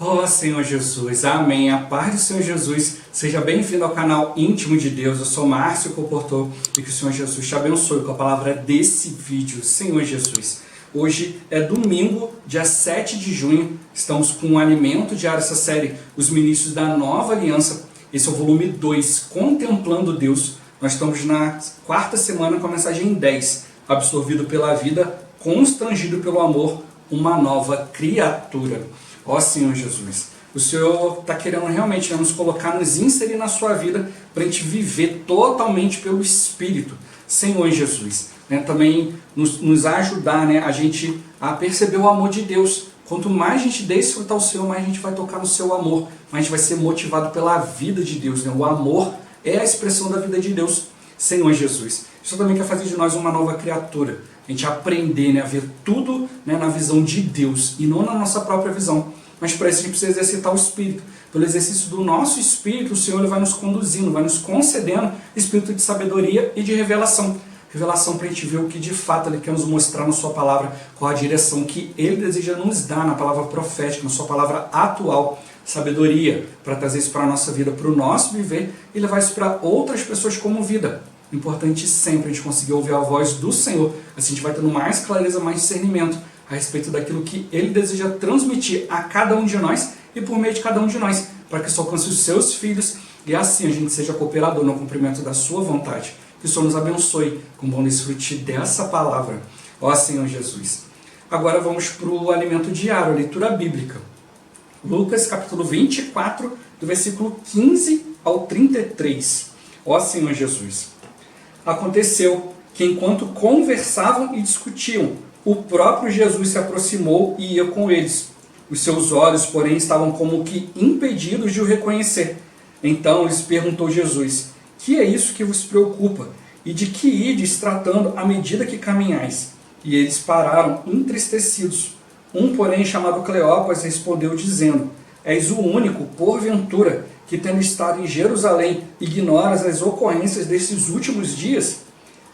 Ó Senhor Jesus, amém. A paz do Senhor Jesus, seja bem-vindo ao canal Íntimo de Deus. Eu sou Márcio Comportor e que o Senhor Jesus te abençoe com a palavra desse vídeo. Senhor Jesus, hoje é domingo, dia 7 de junho, estamos com um alimento diário, essa série, Os Ministros da Nova Aliança. Esse é o volume 2, Contemplando Deus. Nós estamos na quarta semana com a mensagem 10, absorvido pela vida, constrangido pelo amor, uma nova criatura. Ó Senhor Jesus, o Senhor está querendo realmente nos colocar, nos inserir na sua vida para a gente viver totalmente pelo Espírito. Senhor Jesus, também nos ajudar, a gente a perceber o amor de Deus. Quanto mais a gente desfrutar o Senhor, mais a gente vai tocar no seu amor, mais a gente vai ser motivado pela vida de Deus. O amor é a expressão da vida de Deus. Senhor Jesus, isso também quer fazer de nós uma nova criatura. A gente aprender a ver tudo na visão de Deus e não na nossa própria visão. Mas para isso a gente precisa exercitar o Espírito. Pelo exercício do nosso Espírito, o Senhor vai nos conduzindo, vai nos concedendo espírito de sabedoria e de revelação. Revelação para a gente ver o que de fato Ele quer nos mostrar na sua palavra, qual a direção que Ele deseja nos dar na palavra profética, na sua palavra atual. Sabedoria para trazer isso para a nossa vida, para o nosso viver e levar isso para outras pessoas como vida. Importante sempre a gente conseguir ouvir a voz do Senhor, assim a gente vai tendo mais clareza, mais discernimento a respeito daquilo que Ele deseja transmitir a cada um de nós e por meio de cada um de nós, para que isso alcance os seus filhos e assim a gente seja cooperador no cumprimento da sua vontade. Que o Senhor nos abençoe com bom desfrute dessa palavra. Ó Senhor Jesus. Agora vamos para o alimento diário, a leitura bíblica. Lucas capítulo 24, do versículo 15 ao 33. Ó Senhor Jesus. Aconteceu que enquanto conversavam e discutiam, o próprio Jesus se aproximou e ia com eles. Os seus olhos, porém, estavam como que impedidos de o reconhecer. Então lhes perguntou Jesus: que é isso que vos preocupa? E de que ides tratando à medida que caminhais? E eles pararam entristecidos. Um, porém, chamado Cleopas, respondeu dizendo: és o único, porventura, que tendo estado em Jerusalém, ignoras as ocorrências desses últimos dias?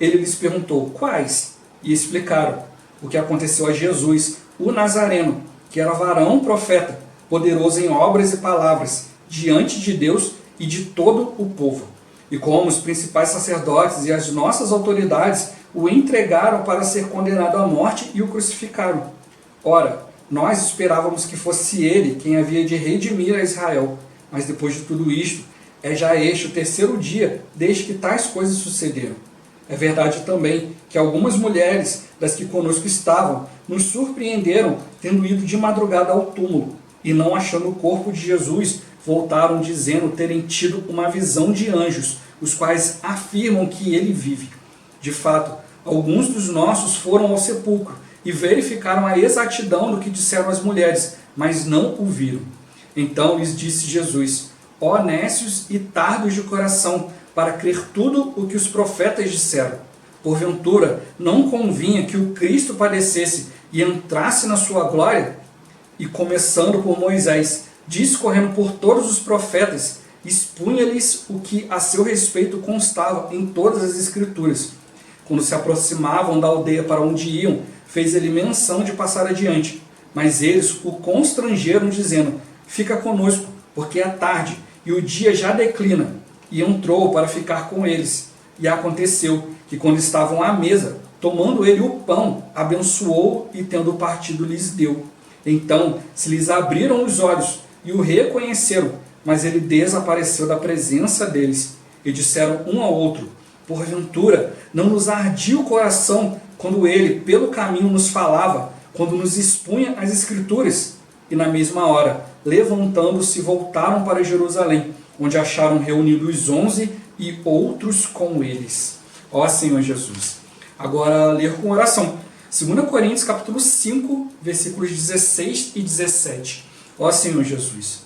Ele lhes perguntou: quais? E explicaram o que aconteceu a Jesus, o Nazareno, que era varão profeta, poderoso em obras e palavras, diante de Deus e de todo o povo. E como os principais sacerdotes e as nossas autoridades o entregaram para ser condenado à morte e o crucificaram. Ora, nós esperávamos que fosse ele quem havia de redimir a Israel. Mas depois de tudo isto, é já este o terceiro dia desde que tais coisas sucederam. É verdade também que algumas mulheres das que conosco estavam nos surpreenderam tendo ido de madrugada ao túmulo e não achando o corpo de Jesus, voltaram dizendo terem tido uma visão de anjos, os quais afirmam que ele vive. De fato, alguns dos nossos foram ao sepulcro e verificaram a exatidão do que disseram as mulheres, mas não o viram. Então lhes disse Jesus: ó nécios e tardos de coração, para crer tudo o que os profetas disseram. Porventura, não convinha que o Cristo padecesse e entrasse na sua glória? E começando por Moisés, discorrendo por todos os profetas, expunha-lhes o que a seu respeito constava em todas as Escrituras. Quando se aproximavam da aldeia para onde iam, fez ele menção de passar adiante. Mas eles o constrangeram, dizendo: fica conosco, porque é tarde, e o dia já declina. E entrou para ficar com eles. E aconteceu que, quando estavam à mesa, tomando ele o pão, abençoou e, tendo partido, lhes deu. Então se lhes abriram os olhos e o reconheceram, mas ele desapareceu da presença deles. E disseram um ao outro: porventura, não nos ardia o coração quando ele, pelo caminho, nos falava, quando nos expunha as Escrituras? E na mesma hora, levantando-se, voltaram para Jerusalém, onde acharam reunidos os 11 e outros com eles. Ó Senhor Jesus. Agora, ler com oração. 2 Coríntios capítulo 5, versículos 16 e 17. Ó Senhor Jesus.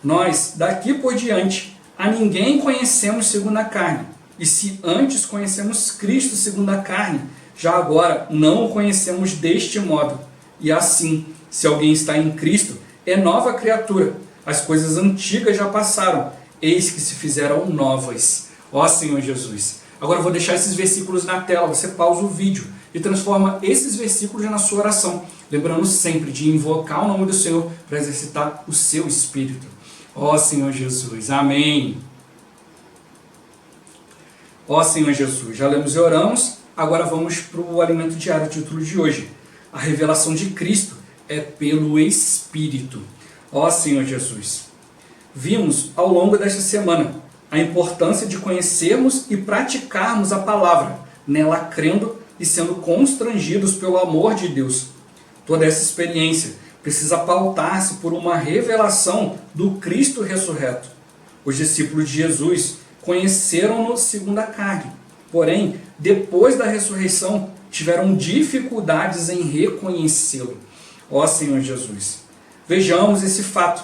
Nós, daqui por diante, a ninguém conhecemos segundo a carne. E se antes conhecemos Cristo segundo a carne, já agora não o conhecemos deste modo. E assim, se alguém está em Cristo, é nova criatura. As coisas antigas já passaram, eis que se fizeram novas. Ó Senhor Jesus. Agora eu vou deixar esses versículos na tela, você pausa o vídeo e transforma esses versículos na sua oração, lembrando sempre de invocar o nome do Senhor para exercitar o seu espírito. Ó Senhor Jesus, amém. Ó Senhor Jesus, já lemos e oramos, agora vamos para o alimento diário, o título de hoje. A revelação de Cristo é pelo Espírito. Ó Senhor Jesus, vimos ao longo desta semana a importância de conhecermos e praticarmos a palavra, nela crendo e sendo constrangidos pelo amor de Deus. Toda essa experiência precisa pautar-se por uma revelação do Cristo ressurreto. Os discípulos de Jesus conheceram-no segundo a carne, porém, depois da ressurreição, tiveram dificuldades em reconhecê-lo. Ó Senhor Jesus, vejamos esse fato.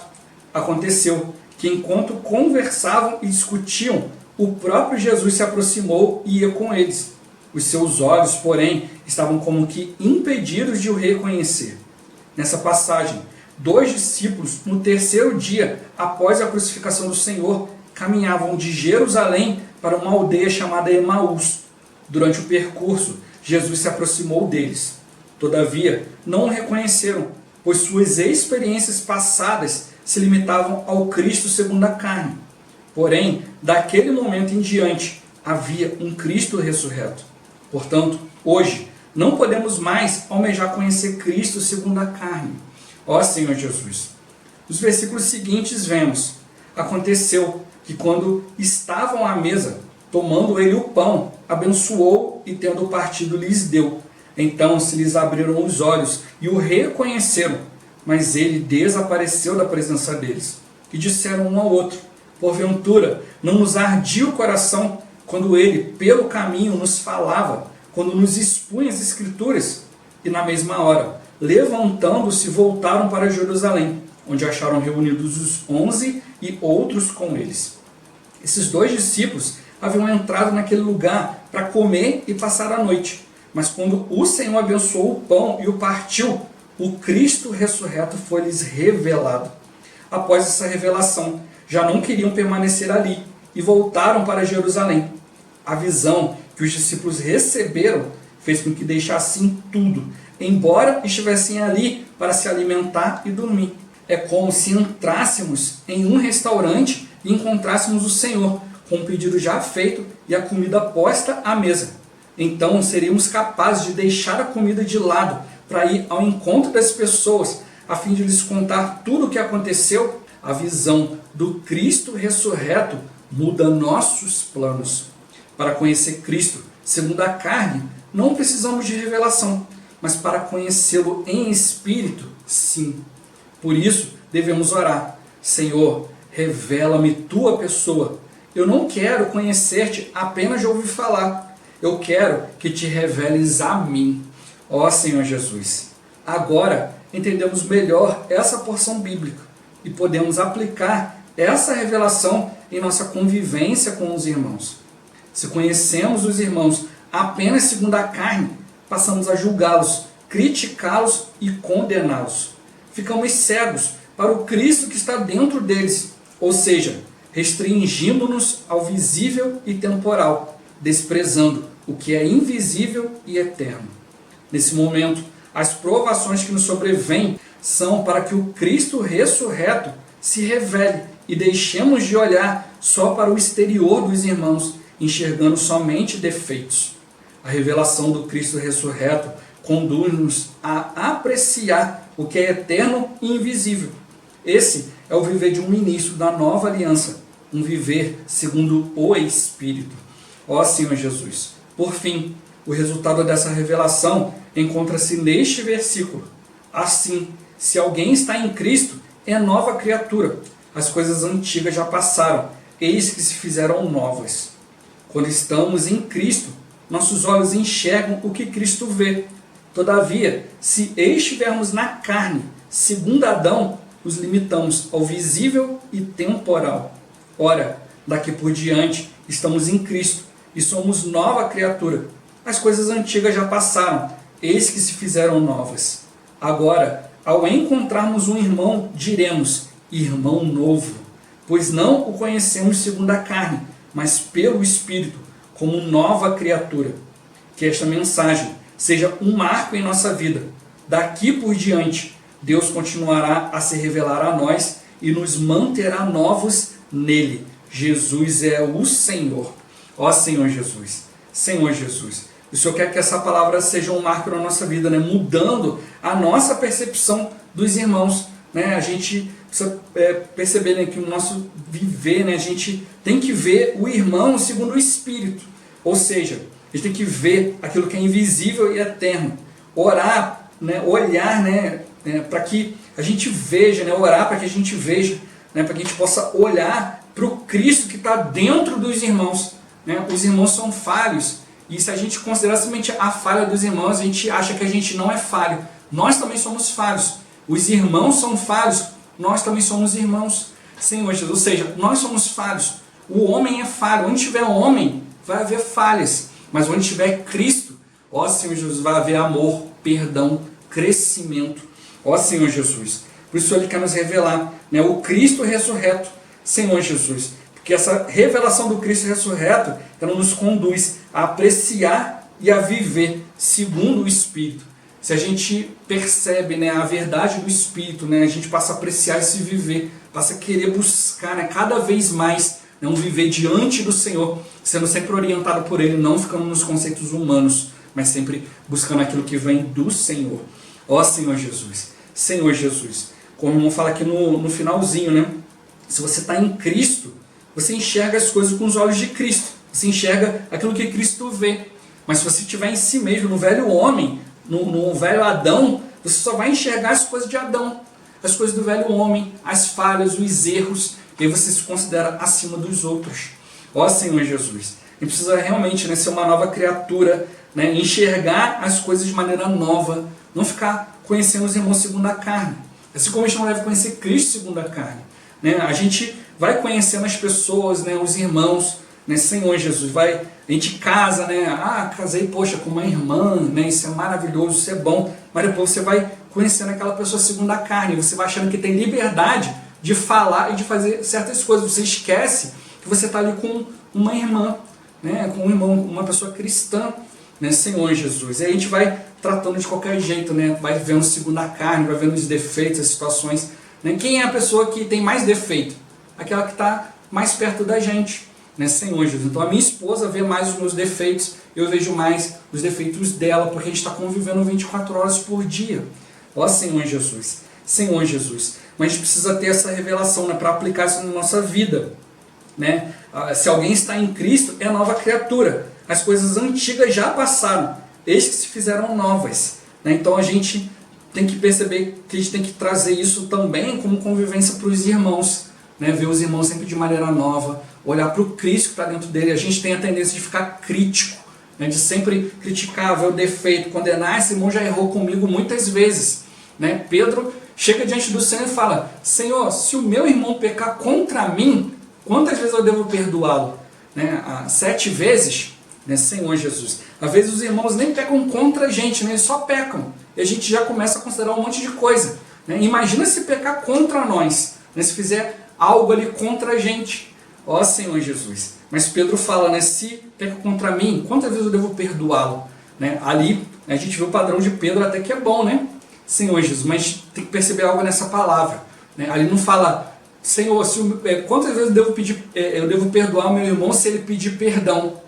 Aconteceu que enquanto conversavam e discutiam, o próprio Jesus se aproximou e ia com eles. Os seus olhos, porém, estavam como que impedidos de o reconhecer. Nessa passagem, 2 discípulos, no terceiro dia após a crucificação do Senhor, caminhavam de Jerusalém para uma aldeia chamada Emaús. Durante o percurso, Jesus se aproximou deles. Todavia, não o reconheceram, pois suas experiências passadas se limitavam ao Cristo segundo a carne. Porém, daquele momento em diante, havia um Cristo ressurreto. Portanto, hoje, não podemos mais almejar conhecer Cristo segundo a carne. Ó Senhor Jesus. Nos versículos seguintes vemos: aconteceu que quando estavam à mesa, tomando ele o pão, abençoou e tendo partido lhes deu. Então se lhes abriram os olhos e o reconheceram, mas ele desapareceu da presença deles. E disseram um ao outro: porventura não nos ardia o coração quando ele pelo caminho nos falava, quando nos expunha as Escrituras? E na mesma hora, levantando-se, voltaram para Jerusalém, onde acharam reunidos os 11 e outros com eles. Esses 2 discípulos haviam entrado naquele lugar para comer e passar a noite. Mas quando o Senhor abençoou o pão e o partiu, o Cristo ressurreto foi-lhes revelado. Após essa revelação, já não queriam permanecer ali e voltaram para Jerusalém. A visão que os discípulos receberam fez com que deixassem tudo, embora estivessem ali para se alimentar e dormir. É como se entrássemos em um restaurante e encontrássemos o Senhor, com o pedido já feito e a comida posta à mesa. Então seríamos capazes de deixar a comida de lado para ir ao encontro das pessoas, a fim de lhes contar tudo o que aconteceu. A visão do Cristo ressurreto muda nossos planos. Para conhecer Cristo segundo a carne, não precisamos de revelação, mas para conhecê-lo em espírito, sim. Por isso, devemos orar: Senhor, revela-me tua pessoa. Eu não quero conhecer-te apenas de ouvir falar. Eu quero que te reveles a mim. Ó Senhor Jesus, agora entendemos melhor essa porção bíblica e podemos aplicar essa revelação em nossa convivência com os irmãos. Se conhecemos os irmãos apenas segundo a carne, passamos a julgá-los, criticá-los e condená-los. Ficamos cegos para o Cristo que está dentro deles, ou seja, restringindo-nos ao visível e temporal, desprezando o que é invisível e eterno. Nesse momento, as provações que nos sobrevêm são para que o Cristo ressurreto se revele e deixemos de olhar só para o exterior dos irmãos, enxergando somente defeitos. A revelação do Cristo ressurreto conduz-nos a apreciar o que é eterno e invisível. Esse é o viver de um ministro da nova aliança, um viver segundo o Espírito. Ó Senhor Jesus, por fim, o resultado dessa revelação encontra-se neste versículo. Assim, se alguém está em Cristo, é nova criatura. As coisas antigas já passaram, eis que se fizeram novas. Quando estamos em Cristo, nossos olhos enxergam o que Cristo vê. Todavia, se estivermos na carne, segundo Adão, nos limitamos ao visível e temporal. Ora, daqui por diante, estamos em Cristo e somos nova criatura. As coisas antigas já passaram, eis que se fizeram novas. Agora, ao encontrarmos um irmão, diremos: irmão novo, pois não o conhecemos segundo a carne, mas pelo Espírito, como nova criatura. Que esta mensagem seja um marco em nossa vida. Daqui por diante, Deus continuará a se revelar a nós e nos manterá novos nele. Jesus é o Senhor. Ó Senhor Jesus, Senhor Jesus. O Senhor quer que essa palavra seja um marco na nossa vida, né? Mudando a nossa percepção dos irmãos. Né? A gente precisa perceber, né, que o nosso viver, né, a gente tem que ver o irmão segundo o Espírito. Ou seja, a gente tem que ver aquilo que é invisível e eterno. Orar, né, olhar, né, para que a gente veja, né, orar para que a gente veja, né, para que a gente possa olhar para o Cristo que está dentro dos irmãos. Né? Os irmãos são falhos. E se a gente considerar somente a falha dos irmãos, a gente acha que a gente não é falho. Nós também somos falhos. Os irmãos são falhos, nós também somos irmãos. Senhor Jesus, ou seja, nós somos falhos. O homem é falho. Onde tiver homem, vai haver falhas. Mas onde tiver Cristo, ó Senhor Jesus, vai haver amor, perdão, crescimento. Ó Senhor Jesus. Por isso Ele quer nos revelar, né, o Cristo ressurreto, Senhor Jesus. Porque essa revelação do Cristo ressurreto, ela nos conduz a apreciar e a viver segundo o Espírito. Se a gente percebe, né, a verdade do Espírito, né, a gente passa a apreciar esse viver, passa a querer buscar, né, cada vez mais, né, um viver diante do Senhor, sendo sempre orientado por Ele, não ficando nos conceitos humanos, mas sempre buscando aquilo que vem do Senhor. Ó Senhor Jesus, Senhor Jesus. Como o irmão fala aqui no finalzinho, né, se você está em Cristo, você enxerga as coisas com os olhos de Cristo. Você enxerga aquilo que Cristo vê. Mas se você estiver em si mesmo, no velho homem, no velho Adão, você só vai enxergar as coisas de Adão. As coisas do velho homem, as falhas, os erros. E aí você se considera acima dos outros. Ó Senhor Jesus. A gente precisa realmente, né, ser uma nova criatura. Né, enxergar as coisas de maneira nova. Não ficar conhecendo os irmãos segundo a carne. Assim como a gente não deve conhecer Cristo segundo a carne. Né, a gente vai conhecendo as pessoas, né, os irmãos, né, Senhor Jesus, a gente casa, né, casei, poxa, com uma irmã, né, isso é maravilhoso, isso é bom, mas depois você vai conhecendo aquela pessoa segundo a carne, você vai achando que tem liberdade de falar e de fazer certas coisas, você esquece que você está ali com uma irmã, né, com um irmão, uma pessoa cristã, né, Senhor Jesus, e aí a gente vai tratando de qualquer jeito, né, vai vendo segundo a carne, vai vendo os defeitos, as situações, né, quem é a pessoa que tem mais defeito? Aquela que está mais perto da gente, né, Senhor Jesus. Então a minha esposa vê mais os meus defeitos, eu vejo mais os defeitos dela, porque a gente está convivendo 24 horas por dia. Ó Senhor Jesus, Senhor Jesus. Mas a gente precisa ter essa revelação, né, para aplicar isso na nossa vida. Né? Se alguém está em Cristo, é nova criatura. As coisas antigas já passaram, eis que se fizeram novas. Né? Então a gente tem que perceber que a gente tem que trazer isso também como convivência para os irmãos. Né, ver os irmãos sempre de maneira nova, olhar para o Cristo que está dentro dele. A gente tem a tendência de ficar crítico, né, de sempre criticar, ver o defeito, condenar. Esse irmão já errou comigo muitas vezes. Né? Pedro chega diante do Senhor e fala: Senhor, se o meu irmão pecar contra mim, quantas vezes eu devo perdoá-lo? Né? 7 vezes? Né, Senhor Jesus. Às vezes os irmãos nem pecam contra a gente, né? Eles só pecam. E a gente já começa a considerar um monte de coisa. Né? Imagina se pecar contra nós, né? Se fizer algo ali contra a gente. Ó Senhor Jesus. Mas Pedro fala, né, se peca contra mim, quantas vezes eu devo perdoá-lo? Né? Ali a gente vê o padrão de Pedro até que é bom, né? Senhor Jesus, mas tem que perceber algo nessa palavra. Né? Ali não fala, Senhor, quantas vezes eu devo perdoar o meu irmão se ele pedir perdão?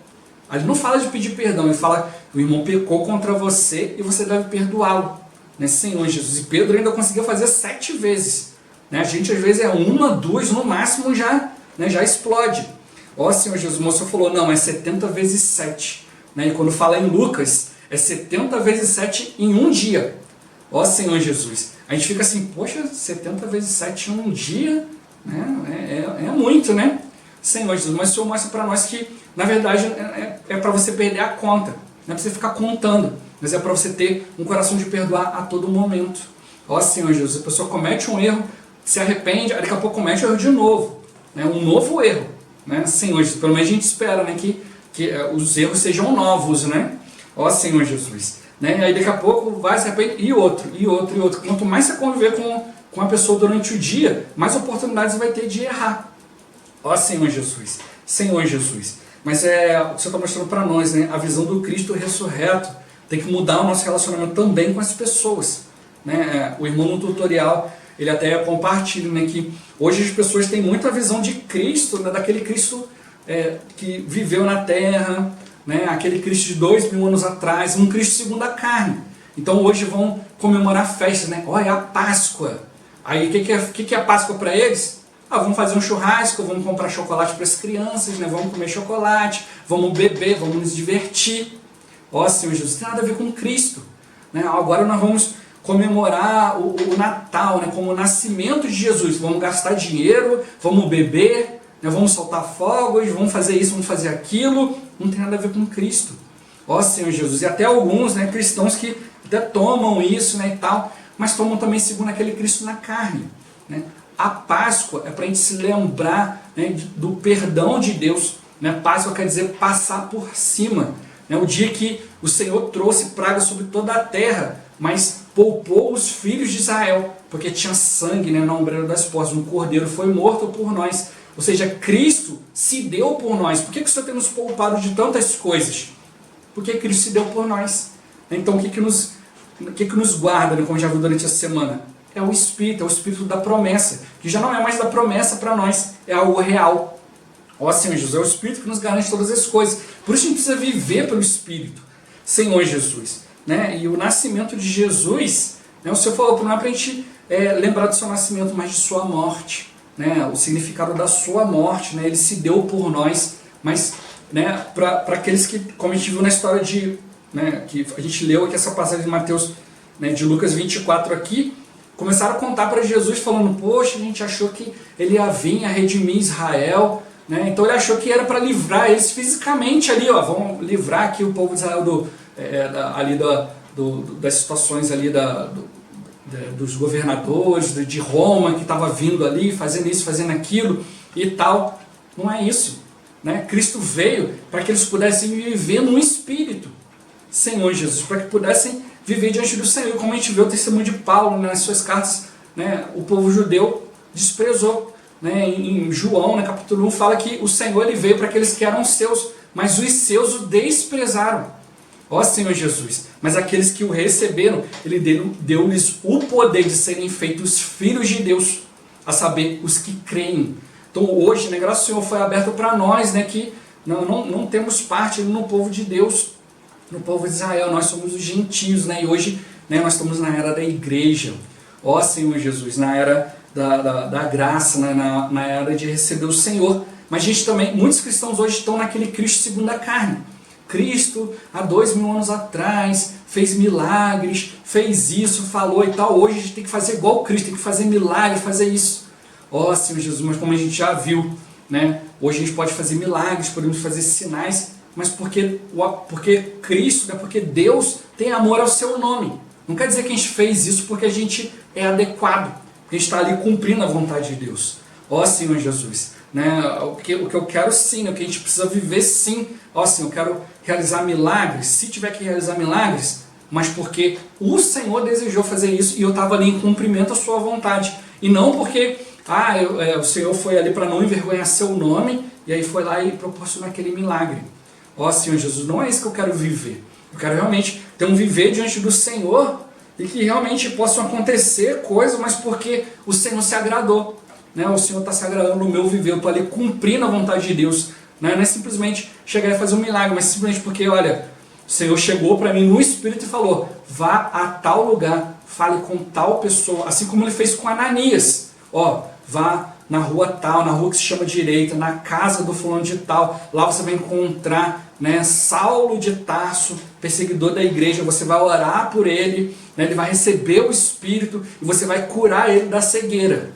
Ali não fala de pedir perdão, ele fala, o irmão pecou contra você e você deve perdoá-lo. Né? Senhor Jesus. E Pedro ainda conseguiu fazer 7 vezes. Né? A gente às vezes é 1, 2, no máximo já, né, já explode. Ó Senhor Jesus, o moço falou, não, é 70 vezes 7. Né? E quando fala em Lucas, é 70 vezes 7 em um dia. Ó Senhor Jesus. A gente fica assim, poxa, 70 vezes 7 em um dia? Né? É muito, né? Senhor Jesus, mas o Senhor mostra para nós que, na verdade, é para você perder a conta. Não é para você ficar contando, mas é para você ter um coração de perdoar a todo momento. Ó Senhor Jesus, a pessoa comete um erro, se arrepende, daqui a pouco comete o erro de novo. Né? Um novo erro. Né? Senhor Jesus, pelo menos a gente espera, né, que os erros sejam novos. Né? Ó Senhor Jesus. Né? E aí daqui a pouco vai, se arrepende, e outro. Quanto mais você conviver com a pessoa durante o dia, mais oportunidades você vai ter de errar. Ó Senhor Jesus. Senhor Jesus. Mas o Senhor está mostrando para nós, né, a visão do Cristo ressurreto. tem que mudar o nosso relacionamento também com as pessoas, né? O irmão no tutorial, ele até compartilha, né, que hoje as pessoas têm muita visão de Cristo, né, daquele Cristo que viveu na Terra, né, aquele Cristo de 2000 anos atrás, um Cristo segundo a carne. Então hoje vão comemorar festas, né? Olha, é a Páscoa. Aí o que é a Páscoa para eles? Vamos fazer um churrasco, vamos comprar chocolate para as crianças, né? Vamos comer chocolate, vamos beber, vamos nos divertir. Ó Senhor Jesus, não tem nada a ver com Cristo, né? Agora nós vamos comemorar o Natal, né? Como o nascimento de Jesus. Vamos gastar dinheiro, vamos beber, né? Vamos soltar fogos, vamos fazer isso, vamos fazer aquilo. Não tem nada a ver com Cristo. Ó Senhor Jesus. E até alguns, né, cristãos que até tomam isso, né, e tal, mas tomam também segundo aquele Cristo na carne, né? A Páscoa é para a gente se lembrar, né, do perdão de Deus, né? Páscoa quer dizer passar por cima, né? O dia que o Senhor trouxe praga sobre toda a terra, mas poupou os filhos de Israel, porque tinha sangue, né, na ombreira das portas. Um cordeiro foi morto por nós, ou seja, Cristo se deu por nós. Por que o Senhor tem nos poupado de tantas coisas? Porque Cristo se deu por nós. Então o que nos guarda, né, como já viu durante a semana? É o Espírito da promessa, que já não é mais da promessa para nós, é algo real. Ó Senhor Jesus, é o Espírito que nos garante todas as coisas. Por isso a gente precisa viver pelo Espírito, Senhor Jesus, né? E o nascimento de Jesus, né, o Senhor falou, não é para a gente lembrar do seu nascimento, mas de sua morte, né? O significado da sua morte, né? Ele se deu por nós, mas, né, para aqueles que, como a gente viu na história de, né, que a gente leu aqui essa passagem de Mateus, né, de Lucas 24 aqui, começaram a contar para Jesus falando, poxa, a gente achou que ele ia vir a redimir Israel, né? Então ele achou que era para livrar eles fisicamente ali, ó, vamos livrar aqui o povo de Israel das situações ali dos governadores de Roma que estava vindo ali, fazendo isso, fazendo aquilo e tal. Não é isso, né? Cristo veio para que eles pudessem viver no Espírito, Senhor Jesus, para que pudessem viver diante do Senhor. Como a gente vê o testemunho de Paulo, né, nas suas cartas, né, o povo judeu desprezou, né, em João, no capítulo 1, fala que o Senhor ele veio para aqueles que eram seus, mas os seus o desprezaram. Ó Senhor Jesus, mas aqueles que o receberam, ele deu-lhes o poder de serem feitos filhos de Deus, a saber, os que creem. Então hoje, né, graças ao Senhor, foi aberto para nós, né, que não temos parte no povo de Deus, no povo de Israel, nós somos os gentios, né? E hoje, né, nós estamos na era da igreja, ó Senhor Jesus, na era da graça, né, na era de receber o Senhor. Mas a gente também, muitos cristãos hoje estão naquele Cristo segundo a carne. Cristo, há 2000 anos atrás, fez milagres, fez isso, falou e tal. Hoje a gente tem que fazer igual Cristo, tem que fazer milagre, fazer isso. Ó Senhor Jesus, mas como a gente já viu, né, hoje a gente pode fazer milagres, podemos fazer sinais, mas porque Cristo, né, porque Deus tem amor ao seu nome. Não quer dizer que a gente fez isso porque a gente é adequado, porque a gente está ali cumprindo a vontade de Deus. Ó Senhor Jesus, né, o que eu quero sim, o que a gente precisa viver sim. Ó Senhor, eu quero realizar milagres, se tiver que realizar milagres, mas porque o Senhor desejou fazer isso e eu estava ali em cumprimento à sua vontade. E não porque o Senhor foi ali para não envergonhar seu nome e aí foi lá e proporcionou aquele milagre. Ó Senhor Jesus, não é isso que eu quero viver. Eu quero realmente ter um viver diante do Senhor e que realmente possam acontecer coisas, mas porque o Senhor se agradou, né? O Senhor está se agradando no meu viver, eu estou ali cumprindo a vontade de Deus, né? Não é simplesmente chegar e fazer um milagre, mas simplesmente porque, olha, o Senhor chegou para mim no Espírito e falou, vá a tal lugar, fale com tal pessoa, assim como ele fez com Ananias. Ó, vá na rua tal, na rua que se chama direita, na casa do fulano de tal, lá você vai encontrar, né, Saulo de Tarso, perseguidor da igreja, você vai orar por ele, né, ele vai receber o Espírito e você vai curar ele da cegueira.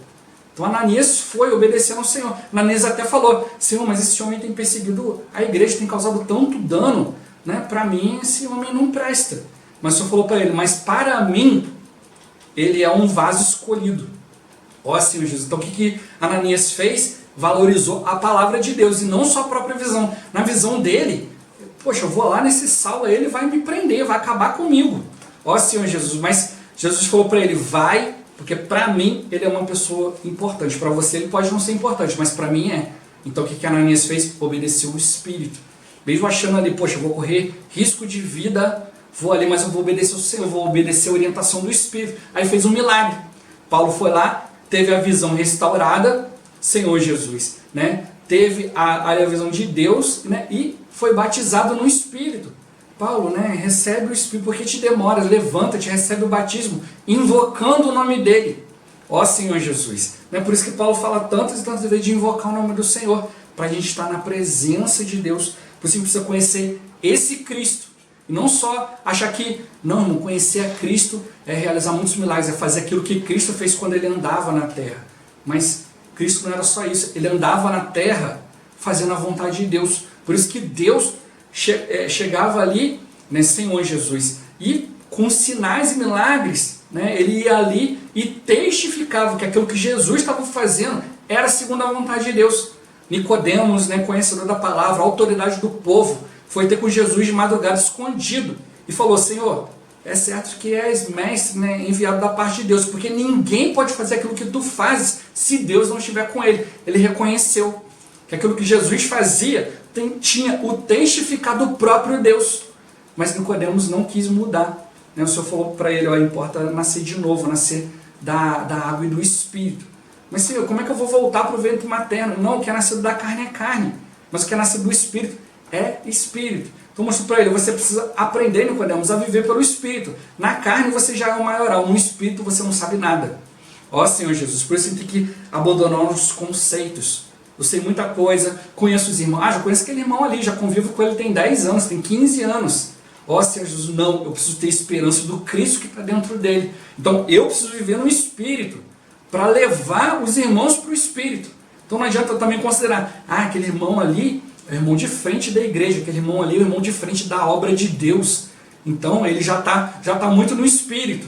Então Ananias foi obedecendo ao Senhor. Ananias até falou, Senhor, mas esse homem tem perseguido a igreja, tem causado tanto dano, né, para mim esse homem não presta. Mas o Senhor falou para ele, mas para mim ele é um vaso escolhido. Ó Senhor Jesus, então o que Ananias fez? Valorizou a palavra de Deus e não só a própria visão. Na visão dele, poxa, eu vou lá nesse Saulo, ele vai me prender, vai acabar comigo. Ó Senhor Jesus, mas Jesus falou para ele, vai, porque para mim ele é uma pessoa importante. Para você ele pode não ser importante, mas para mim é. Então o que Ananias fez? Obedeceu o Espírito. Mesmo achando ali, poxa, eu vou correr risco de vida, vou ali, mas eu vou obedecer o Senhor, vou obedecer a orientação do Espírito. Aí fez um milagre. Paulo foi lá, teve a visão restaurada, Senhor Jesus, né? Teve a visão de Deus, né? E foi batizado no Espírito. Paulo, né? Recebe o Espírito, porque te demora, levanta-te, recebe o batismo, invocando o nome dele. Ó Senhor Jesus. Não é por isso que Paulo fala tantas e tantas vezes de invocar o nome do Senhor, para a gente estar na presença de Deus. Por isso a gente precisa conhecer esse Cristo. E não só achar que, não, irmão, conhecer a Cristo é realizar muitos milagres, é fazer aquilo que Cristo fez quando ele andava na terra. Mas Cristo não era só isso, ele andava na terra fazendo a vontade de Deus. Por isso que Deus chegava ali, né, Senhor Jesus, e com sinais e milagres, né, ele ia ali e testificava que aquilo que Jesus estava fazendo era segundo a vontade de Deus. Nicodemos, né, conhecedor da palavra, autoridade do povo, foi ter com Jesus de madrugada escondido e falou: Senhor, é certo que és mestre, né, enviado da parte de Deus, porque ninguém pode fazer aquilo que tu fazes se Deus não estiver com ele. Ele reconheceu que aquilo que Jesus fazia tinha o testificado do próprio Deus. Mas Nicodemos não quis mudar. O Senhor falou para ele: ó, importa nascer de novo, nascer da água e do Espírito. Mas Senhor, como é que eu vou voltar para o ventre materno? Não, o que é nascido da carne é carne, mas o que é nascido do Espírito é Espírito. Então mostrou para ele: você precisa aprender, Nicodemos, a viver pelo Espírito. Na carne você já é o maioral, no Espírito você não sabe nada. Ó Senhor Jesus, por isso a gente tem que abandonar os conceitos. Eu sei muita coisa, conheço os irmãos. Já conheço aquele irmão ali, já convivo com ele tem 10 anos, tem 15 anos. Ó Senhor Jesus, não, eu preciso ter esperança do Cristo que está dentro dele. Então eu preciso viver no Espírito, para levar os irmãos para o Espírito. Então não adianta também considerar: aquele irmão ali é o irmão de frente da igreja, aquele irmão ali é o irmão de frente da obra de Deus. Então ele já tá muito no Espírito.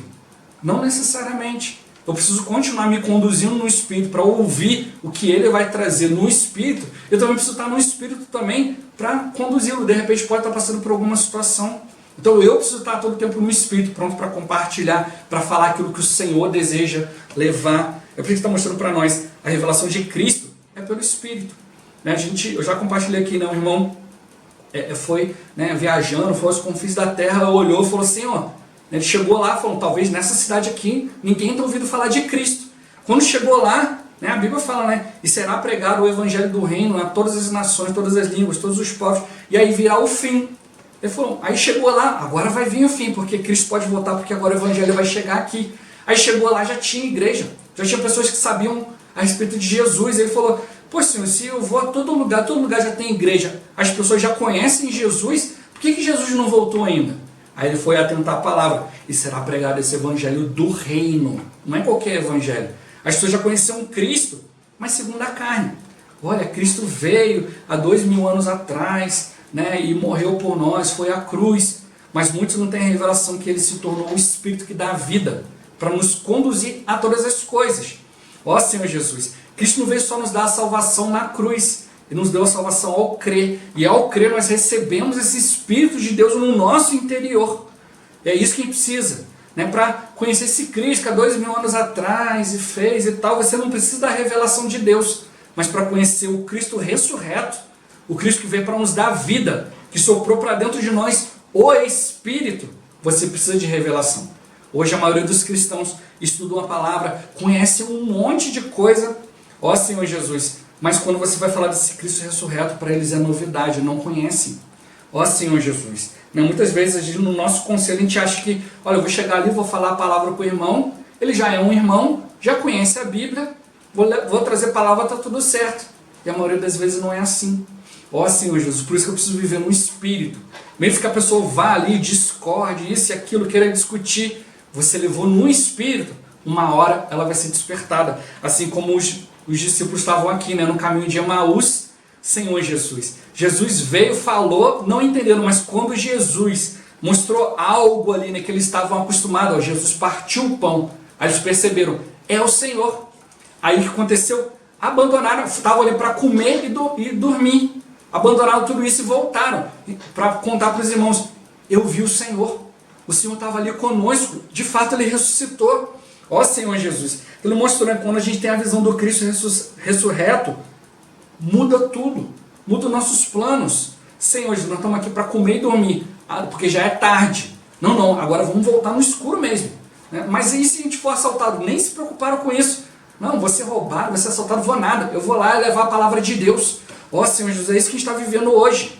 Não necessariamente. Eu preciso continuar me conduzindo no Espírito para ouvir o que ele vai trazer no Espírito. Eu também preciso estar no Espírito também para conduzi-lo. De repente pode estar passando por alguma situação. Então eu preciso estar todo o tempo no Espírito, pronto para compartilhar, para falar aquilo que o Senhor deseja levar. É por isso que está mostrando para nós a revelação de Cristo é pelo Espírito. Eu já compartilhei aqui, né, um irmão foi, né, viajando, foi aos confins da terra, olhou e falou: Senhor, ele chegou lá, falou: talvez nessa cidade aqui ninguém tenha ouvido falar de Cristo. Quando chegou lá, né, a Bíblia fala, né, e será pregado o evangelho do reino a todas as nações, todas as línguas, todos os povos, e aí virá o fim. Ele falou: aí chegou lá, agora vai vir o fim, porque Cristo pode voltar, porque agora o evangelho vai chegar aqui. Aí chegou lá, já tinha igreja, já tinha pessoas que sabiam a respeito de Jesus. Ele falou: pô, Senhor, se eu vou a todo lugar já tem igreja, as pessoas já conhecem Jesus, por que Jesus não voltou ainda? Aí ele foi atentar a palavra: e será pregado esse evangelho do reino. Não é qualquer evangelho. As pessoas já conheciam Cristo, mas segundo a carne. Olha, Cristo veio há 2000 anos atrás, né, e morreu por nós, foi à cruz. Mas muitos não têm a revelação que ele se tornou o Espírito que dá vida, para nos conduzir a todas as coisas. Ó Senhor Jesus, Cristo não veio só nos dar a salvação na cruz, Ele nos deu a salvação ao crer. E ao crer nós recebemos esse Espírito de Deus no nosso interior. E é isso que a gente precisa, né? Para conhecer esse Cristo que há 2000 anos atrás e fez e tal, você não precisa da revelação de Deus. Mas para conhecer o Cristo ressurreto, o Cristo que veio para nos dar vida, que soprou para dentro de nós o Espírito, você precisa de revelação. Hoje a maioria dos cristãos estudam a palavra, conhecem um monte de coisa, ó Senhor Jesus, mas quando você vai falar desse Cristo ressurreto, para eles é novidade, não conhecem. Ó Senhor Jesus, né? Muitas vezes no nosso conselho a gente acha que, olha, eu vou chegar ali, vou falar a palavra para o irmão, ele já é um irmão, já conhece a Bíblia, vou trazer a palavra, está tudo certo. E a maioria das vezes não é assim. Ó Senhor Jesus, por isso que eu preciso viver no Espírito. Mesmo que a pessoa vá ali, discorde, isso e aquilo, queira discutir, você levou no Espírito, uma hora ela vai ser despertada. Assim como os discípulos estavam aqui, né, no caminho de Emaús, Senhor Jesus. Jesus veio, falou, não entenderam, mas quando Jesus mostrou algo ali, né, que eles estavam acostumados, ó, Jesus partiu o pão, aí eles perceberam, é o Senhor. Aí o que aconteceu? Abandonaram, estavam ali para comer e dormir. Abandonaram tudo isso e voltaram para contar para os irmãos, eu vi o Senhor estava ali conosco, de fato ele ressuscitou. Ó Senhor Jesus, ele mostrou, né, quando a gente tem a visão do Cristo ressurreto, muda tudo, muda os nossos planos. Senhor Jesus, nós estamos aqui para comer e dormir, porque já é tarde, Não, não, agora vamos voltar no escuro mesmo. Né? Mas e se a gente for assaltado? Nem se preocuparam com isso. Não, vou ser roubado, vou ser assaltado, vou nada. Eu vou lá levar a palavra de Deus. Ó, Senhor Jesus, é isso que a gente está vivendo hoje.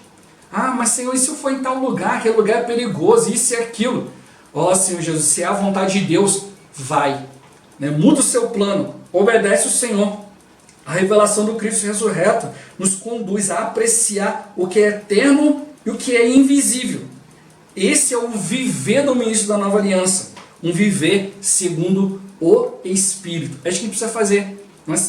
Ah, mas Senhor, e se eu for em tal lugar, aquele lugar é perigoso, isso e aquilo? Ó, Senhor Jesus, se é a vontade de Deus, vai. Né? Muda o seu plano, obedece o Senhor. A revelação do Cristo ressurreto nos conduz a apreciar o que é eterno e o que é invisível. Esse é o viver do ministro da nova aliança. Um viver segundo o Espírito. É isso que a gente precisa fazer.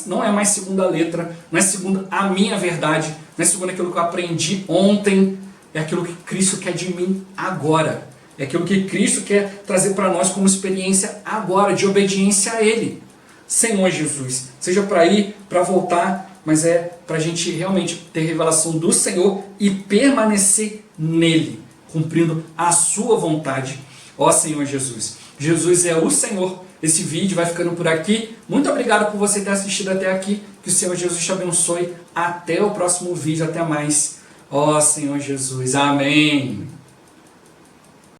Não é mais segundo a letra, não é segundo a minha verdade, não é segundo aquilo que eu aprendi ontem, é aquilo que Cristo quer de mim agora. É aquilo que Cristo quer trazer para nós como experiência agora, de obediência a Ele. Senhor Jesus, seja para ir, para voltar, mas é para a gente realmente ter revelação do Senhor e permanecer nele, cumprindo a sua vontade. Ó Senhor Jesus, Jesus é o Senhor. Esse vídeo vai ficando por aqui. Muito obrigado por você ter assistido até aqui. Que o Senhor Jesus te abençoe. Até o próximo vídeo. Até mais. Ó Senhor Jesus. Amém.